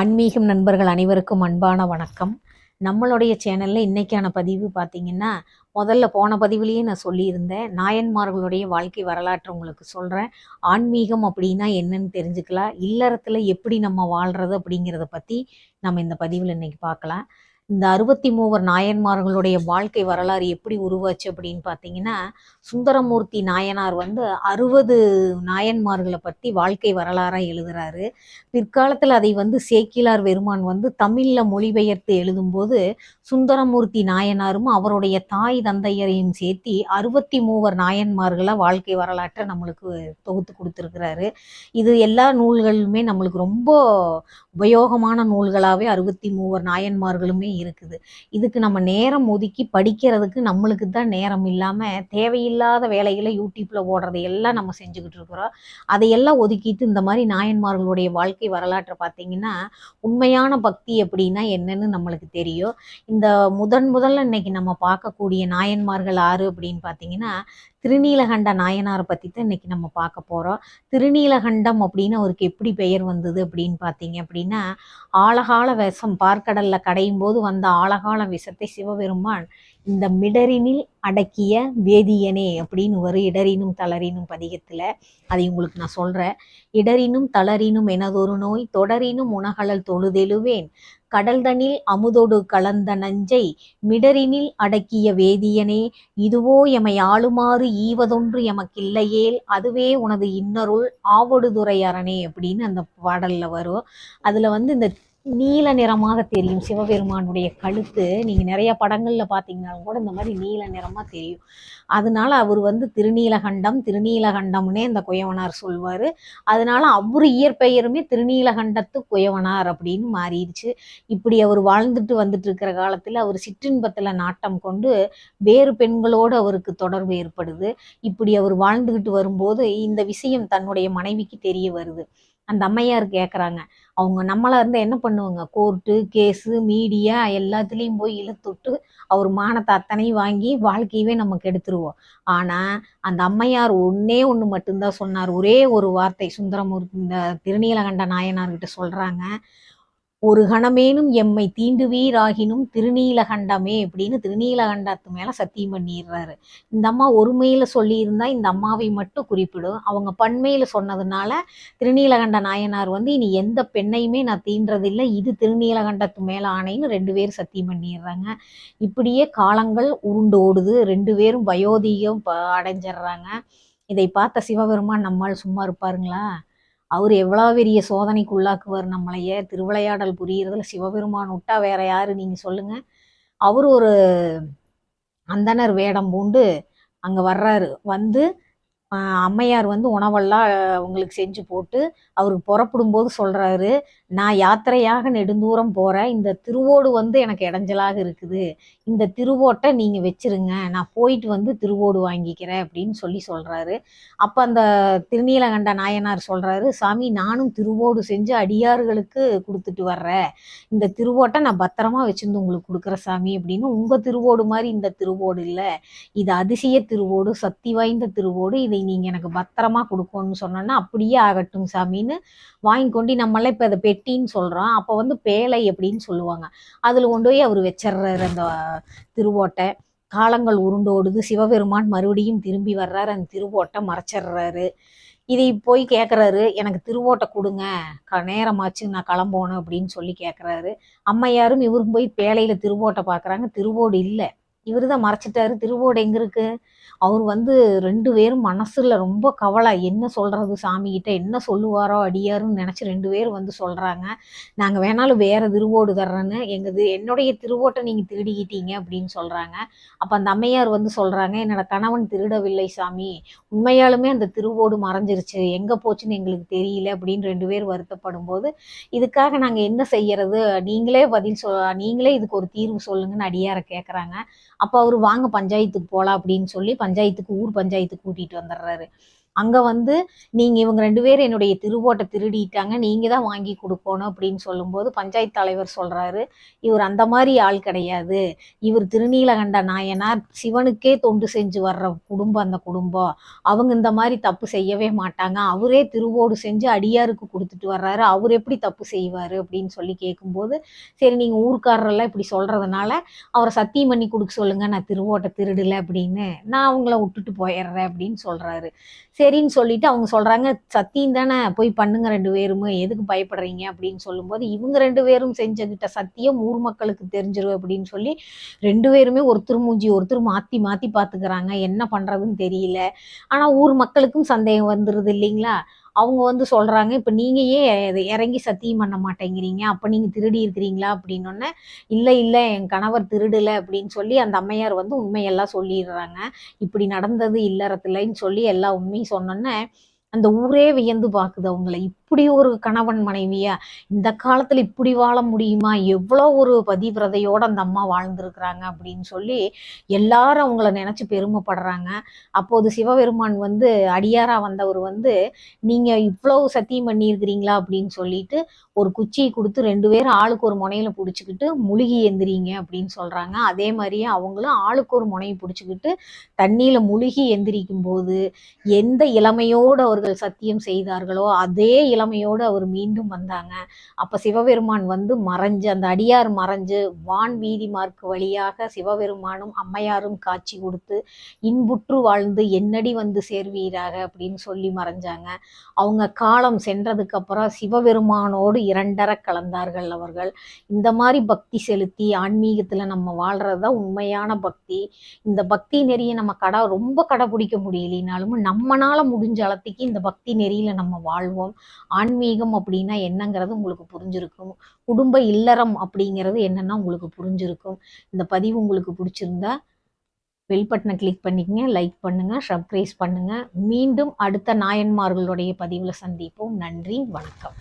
ஆன்மீகம் நண்பர்கள் அனைவருக்கும் அன்பான வணக்கம். நம்மளுடைய சேனலில் இன்றைக்கான பதிவு பார்த்திங்கன்னா, முதல்ல போன பதிவுலேயே நான் சொல்லியிருந்தேன். நாயன்மார்களுடைய வாழ்க்கை வரலாற்றை உங்களுக்கு சொல்கிறேன். ஆன்மீகம் அப்படின்னா என்னன்னு தெரிஞ்சுக்கலாம். இல்லறத்தில் எப்படி நம்ம வாழ்கிறது அப்படிங்கிறத பற்றி நம்ம இந்த பதிவில் இன்றைக்கி பார்க்கலாம். இந்த 63 நாயன்மார்களுடைய வாழ்க்கை வரலாறு எப்படி உருவாச்சு அப்படின்னு பார்த்தீங்கன்னா, சுந்தரமூர்த்தி நாயனார் 60 நாயன்மார்களை பற்றி வாழ்க்கை வரலாறாக எழுதுகிறாரு. பிற்காலத்தில் அதை சேக்கிழார் பெருமான் தமிழில் மொழிபெயர்த்து எழுதும்போது சுந்தரமூர்த்தி நாயனாரும் அவருடைய தாய் தந்தையரையும் சேர்த்தி 63 நாயன்மார்களை வாழ்க்கை வரலாற்றை நம்மளுக்கு தொகுத்து கொடுத்துருக்கிறாரு. இது எல்லா நூல்களுமே நம்மளுக்கு ரொம்ப உபயோகமான நூல்களாகவே 63 நாயன்மார்களுமே இருக்குது. இதுக்கு நம்ம நேரம் ஒதுக்கி படிக்கிறதுக்கு நம்மளுக்கு தான் நேரம் இல்லாமல் தேவையில்லாத வேலைகளை யூடியூப்பில் ஓடுறதை எல்லாம் நம்ம செஞ்சுக்கிட்டு இருக்கிறோம். அதையெல்லாம் ஒதுக்கிட்டு இந்த மாதிரி நாயன்மார்களுடைய வாழ்க்கை வரலாற்றை பார்த்தீங்கன்னா, உண்மையான பக்தி அப்படின்னா என்னன்னு நம்மளுக்கு தெரியும். இந்த முதல்ல இன்னைக்கு நம்ம பார்க்கக்கூடிய நாயன்மார்கள் யாரு அப்படின்னு பார்த்தீங்கன்னா, திருநீலகண்ட நாயனாரை பற்றி தான் இன்றைக்கி நம்ம பார்க்க போகிறோம். திருநீலகண்டம் அப்படின்னு அவருக்கு எப்படி பெயர் வந்தது அப்படின்னு பார்த்தீங்க அப்படின்னா, ஆழகால விஷம் பார்க்கடலில் கடையும் போது வந்த ஆழகால விஷத்தை சிவபெருமான் இந்த மிடரினில் அடக்கிய வேதியனே அப்படின்னு ஒரு இடரினும் தளரினும் பதிகத்தில் அதை உங்களுக்கு நான் சொல்கிறேன். இடரினும் தளரினும் எனதொரு நோய் தொடரினும் உணகழல் தொழுதெழுவேன் கடல்தனில் அமுதொடு கலந்த நஞ்சை மிடரினில் அடக்கிய வேதியனே இதுவோ எமை ஆளுமாறு ஈவதொன்று எமக்கில்லையேல் அதுவே உனது இன்னருள் ஆவடுதுறை அரணே அப்படின்னு அந்த பாடலில் வரும். அதில் இந்த நீல நிறமாக தெரியும் சிவபெருமானுடைய கழுத்து. நீங்கள் நிறைய படங்களில் பார்த்தீங்கன்னாலும் கூட இந்த மாதிரி நீல நிறமாக தெரியும். அதனால அவர் திருநீலகண்டம்னே இந்த குயவனார் சொல்வார். அதனால அவர் இயற்பெயருமே திருநீலகண்டத்து குயவனார் அப்படின்னு மாறிடுச்சு. இப்படி அவர் வந்துட்டு இருக்கிற காலத்தில் அவர் சிற்றின்பத்தில் நாட்டம் கொண்டு வேறு பெண்களோடு அவருக்கு தொடர்பு ஏற்படுது. இப்படி அவர் வாழ்ந்துக்கிட்டு வரும்போது இந்த விஷயம் தன்னுடைய மனைவிக்கு தெரிய வருது. அந்த அம்மையார் கேட்குறாங்க, அவங்க நம்மளா இருந்தால் என்ன பண்ணுவாங்க? கோர்ட்டு கேஸு மீடியா எல்லாத்துலேயும் போய் இழுத்துட்டு அவர் மானத்தை அத்தனையும் வாங்கி வாழ்க்கையவே நமக்கு எடுத்துருவோம். ஆனால் அந்த அம்மையார் ஒன்று மட்டும்தான் சொன்னார். ஒரே ஒரு வார்த்தை சுந்தரமூர்த்தி இந்த திருநீலகண்ட நாயனார்கிட்ட சொல்கிறாங்க, ஒரு கணமேனும் எம்மை தீண்டுவீராகினும் திருநீலகண்டமே அப்படின்னு திருநீலகண்டத்து மேலே சத்தியம் பண்ணிடுறாரு. இந்த அம்மா ஒருமையில் சொல்லியிருந்தா இந்த அம்மாவை மட்டும் குறிப்பிடும். அவங்க பன்மையில் சொன்னதுனால திருநீலகண்ட நாயனார் இனி எந்த பெண்ணையுமே நான் தீண்டுறதில்லை, இது திருநீலகண்டத்து மேலே ஆணைன்னு 2 பேரும் சத்தியம் பண்ணிடுறாங்க. இப்படியே காலங்கள் உருண்டு ஓடுது. 2 பேரும் வயோதிகம் அடைஞ்சிடுறாங்க. இதை பார்த்த சிவபெருமான் நம்மால் சும்மா இருப்பாருங்களா? அவர் எவ்வளோ பெரிய சோதனைக்கு உள்ளாக்குவார் நம்மளையே. திருவிளையாடல் புரிகிறதுல சிவபெருமான் விட்டா வேற யாரு நீங்கள் சொல்லுங்கள். அவர் ஒரு அந்தனர் வேடம் பூண்டு அங்கே வர்றாரு. அம்மையார் உணவெல்லாம் உங்களுக்கு செஞ்சு போட்டு அவருக்கு புறப்படும்போது சொல்கிறாரு, நான் யாத்திரையாக நெடுந்தூரம் போகிறேன், இந்த திருவோடு எனக்கு இடைஞ்சலாக இருக்குது, இந்த திருவோட்டை நீங்கள் வச்சிருங்க, நான் போயிட்டு திருவோடு வாங்கிக்கிறேன் அப்படின்னு சொல்கிறாரு. அப்போ அந்த திருநீலகண்ட நாயனார் சொல்கிறாரு, சாமி நானும் திருவோடு செஞ்சு அடியார்களுக்கு கொடுத்துட்டு வர்றேன், இந்த திருவோட்டை நான் பத்திரமா வச்சுருந்து உங்களுக்கு கொடுக்குறேன் சாமி அப்படின்னு. உங்கள் திருவோடு மாதிரி இந்த திருவோடு இல்லை, இது அதிசய திருவோடு, சக்தி வாய்ந்த திருவோடு, இதை நீங்கள் எனக்கு பத்திரமா கொடுக்கணும்னு சொன்னோன்னா அப்படியே ஆகட்டும் சாமின்னு வாங்கி கொண்டு நம்மளாம் இப்போ அதை பெட்டின்னு சொல்கிறோம். அப்போ பேழை அப்படின்னு சொல்லுவாங்க. அதில் கொண்டு போய் அவர் வச்சிட்றாரு அந்த திருவோட்டை. காலங்கள் உருண்டோடுது. சிவபெருமான் மறுபடியும் திரும்பி வர்றாரு. அந்த திருவோட்டை மறைச்சிட்றாரு. இதை போய் கேட்குறாரு, எனக்கு திருவோட்டை கொடுங்க, நேரமாச்சு நான் கிளம்போணும் அப்படின்னு கேட்குறாரு. அம்மையாரும் இவரும் போய் பேழையில் திருவோட்டை பார்க்குறாங்க. திருவோடு இல்லை. இவர் தான் மறைச்சிட்டாரு. திருவோடு எங்கே இருக்கு? அவர் 2 பேரும் மனசுல ரொம்ப கவலை. என்ன சொல்கிறது சாமிகிட்ட, என்ன சொல்லுவாரோ அடியாருன்னு நினச்சி 2 பேரும் சொல்கிறாங்க, நாங்கள் வேணாலும் வேறு திருவோடு தர்றேன்னு, என்னுடைய திருவோட்டை நீங்கள் திருடிக்கிட்டீங்க அப்படின்னு சொல்கிறாங்க. அப்போ அந்த அம்மையார் சொல்கிறாங்க, என்னோட கணவன் திருடவில்லை சாமி, உண்மையாலுமே அந்த திருவோடு மறைஞ்சிருச்சு, எங்கே போச்சுன்னு எங்களுக்கு தெரியல அப்படின்னு 2 பேர் வருத்தப்படும் போது, இதுக்காக நாங்கள் என்ன செய்யறது, நீங்களே நீங்களே இதுக்கு ஒரு தீர்வு சொல்லுங்கன்னு அடியாரை கேட்குறாங்க. அப்போ அவர் வாங்க பஞ்சாயத்துக்கு போகலாம் அப்படின்னு சொல்லி ஊர் பஞ்சாயத்துக்கு கூட்டிகிட்டு வந்துடுறாரு. அங்க வந்து நீங்க இவங்க 2 பேரும் என்னுடைய திருவோட்டை திருடிட்டாங்க, நீங்க தான் வாங்கி கொடுக்கணும் அப்படின்னு சொல்லும்போது பஞ்சாயத்து தலைவர் சொல்றாரு, இவர் அந்த மாதிரி ஆள் கிடையாது, இவர் திருநீலகண்ட நாயனார் சிவனுக்கே தொண்டு செஞ்சு வர்ற குடும்பம் அந்த குடும்பம், அவங்க இந்த மாதிரி தப்பு செய்யவே மாட்டாங்க, அவரே திருவோடு செஞ்சு அடியாருக்கு கொடுத்துட்டு வர்றாரு, அவர் எப்படி தப்பு செய்வாரு அப்படின்னு சொல்லி கேட்கும்போது, சரி நீங்க ஊர்க்காரரெல்லாம் இப்படி சொல்றதுனால அவரை சத்தியம் பண்ணி கொடுக்க சொல்லுங்க, நான் திருவோட்டை திருடலை அப்படின்னு, நான் அவங்கள விட்டுட்டு போயிடுறேன் அப்படின்னு சொல்றாரு. சரின்னு சொல்லிட்டு அவங்க சொல்றாங்க, சத்தியம் தானே போய் பண்ணுங்க 2 பேருமே, எதுக்கு பயப்படுறீங்க அப்படின்னு சொல்லும்போது, இவங்க 2 பேரும் செஞ்சுக்கிட்ட சத்தியம் ஊர் மக்களுக்கு தெரிஞ்சிரும் அப்படின்னு சொல்லி 2 பேருமே ஒருத்தர் மூஞ்சி ஒருத்தர் மாத்தி மாத்தி பாத்துக்கிறாங்க, என்ன பண்றதுன்னு தெரியல. ஆனா ஊர் மக்களுக்கும் சந்தேகம் வந்துருது இல்லைங்களா. அவங்க வந்து சொல்றாங்க, இப்ப நீங்க ஏன் இறங்கி சத்தியம் பண்ண மாட்டேங்கிறீங்க, அப்ப நீங்க திருடி இருக்கிறீங்களா அப்படின்னோடனே, இல்ல இல்ல என் கணவர் திருடல அப்படின்னு சொல்லி அந்த அம்மையார் வந்து உண்மையெல்லாம் சொல்லிடுறாங்க. இப்படி நடந்தது இல்லறத்துலன்னு சொல்லி எல்லா உண்மையும் சொன்னோன்னே, அந்த ஊரே வியந்து பார்க்குது அவங்கள. இப்படி ஒரு கணவன் மனைவியா? இந்த காலத்துல இப்படி வாழ முடியுமா? எவ்வளோ ஒரு பதிவிரதையோட அந்த அம்மா வாழ்ந்திருக்கிறாங்க அப்படின்னு சொல்லி எல்லாரும் அவங்கள நினைச்சு பெருமைப்படுறாங்க. அப்போது சிவபெருமான் வந்து அடியாரா வந்தவர் வந்து, நீங்க இவ்வளவு சத்தியம் பண்ணியிருக்கிறீங்களா அப்படின்னு சொல்லிட்டு ஒரு குச்சியை கொடுத்து 2 பேரும் ஆளுக்கு ஒரு முனையில பிடிச்சிக்கிட்டு முழுகி எந்திரிங்க அப்படின்னு சொல்றாங்க. அதே மாதிரியே அவங்களும் ஆளுக்கு ஒரு முனையை பிடிச்சிக்கிட்டு தண்ணியில முழுகி எந்திரிக்கும் போது எந்த இளமையோடு அவர்கள் சத்தியம் செய்தார்களோ அதே இளமையோடு அவர் மீண்டும் வந்தாங்க. அப்ப சிவபெருமான் வந்து மறைஞ்சு, அந்த அடியார் மறைஞ்சு வான் வீதி மார்க்கு வழியாக சிவபெருமானும் அம்மையாரும் காட்சி கொடுத்து இன்புற்று வாழ்ந்து என்னடி வந்து சேர்வீராக அப்படின்னு சொல்லி மறைஞ்சாங்க. அவங்க காலம் சென்றதுக்கு அப்புறம் சிவபெருமானோடு இரண்டர கலந்தார்கள் அவர்கள். இந்த மாதிரி பக்தி செலுத்தி ஆன்மீகத்துல நம்ம வாழ்றதுதான் உண்மையான பக்தி. இந்த பக்தி நெறியை நம்ம ரொம்ப கடைபிடிக்க முடியலினாலும் நம்மனால முடிஞ்ச அளவுக்கு இந்த பக்தி நெறியில நம்ம வாழ்வோம். ஆன்மீகம் அப்படின்னா என்னங்கிறது உங்களுக்கு புரிஞ்சிருக்கும். குடும்ப இல்லறம் அப்படிங்கிறது என்னன்னா உங்களுக்கு புரிஞ்சிருக்கும். இந்த பதிவு உங்களுக்கு பிடிச்சிருந்தா பெல் பட்டனை கிளிக் பண்ணிக்கங்க, லைக் பண்ணுங்க, சப்ஸ்கிரைப் பண்ணுங்க. மீண்டும் அடுத்த நாயன்மார்களுடைய பதிவுல சந்திப்போம். நன்றி, வணக்கம்.